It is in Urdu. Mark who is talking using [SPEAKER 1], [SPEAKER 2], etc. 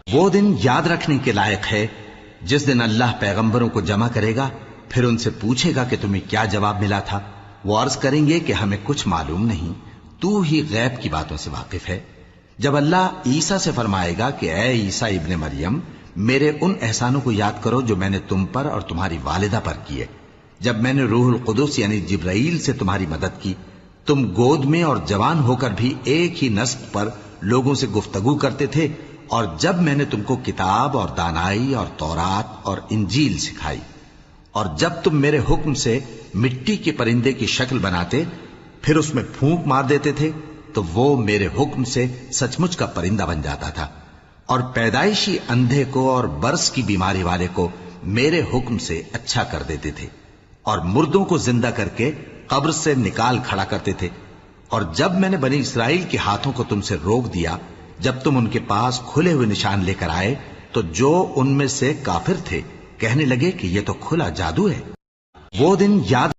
[SPEAKER 1] وہ دن یاد رکھنے کے لائق ہے جس دن اللہ پیغمبروں کو جمع کرے گا، پھر ان سے پوچھے گا کہ تمہیں کیا جواب ملا تھا۔ وہ عرض کریں گے کہ ہمیں کچھ معلوم نہیں، تو ہی غیب کی باتوں سے واقف ہے۔ جب اللہ عیسیٰ سے فرمائے گا کہ اے عیسیٰ ابن مریم، میرے ان احسانوں کو یاد کرو جو میں نے تم پر اور تمہاری والدہ پر کیے، جب میں نے روح القدس یعنی جبرائیل سے تمہاری مدد کی، تم گود میں اور جوان ہو کر بھی ایک ہی نسق پر لوگوں سے گفتگو کرتے تھے، اور جب میں نے تم کو کتاب اور دانائی اور تورات اور انجیل سکھائی، اور جب تم میرے حکم سے مٹی کے پرندے کی شکل بناتے پھر اس میں پھونک مار دیتے تھے تو وہ میرے حکم سے سچ مچ کا پرندہ بن جاتا تھا، اور پیدائشی اندھے کو اور برس کی بیماری والے کو میرے حکم سے اچھا کر دیتے تھے، اور مردوں کو زندہ کر کے قبر سے نکال کھڑا کرتے تھے۔ اور جب میں نے بنی اسرائیل کے ہاتھوں کو تم سے روک دیا، جب تم ان کے پاس کھلے ہوئے نشان لے کر آئے، تو جو ان میں سے کافر تھے کہنے لگے کہ یہ تو کھلا جادو ہے۔ وہ دن یاد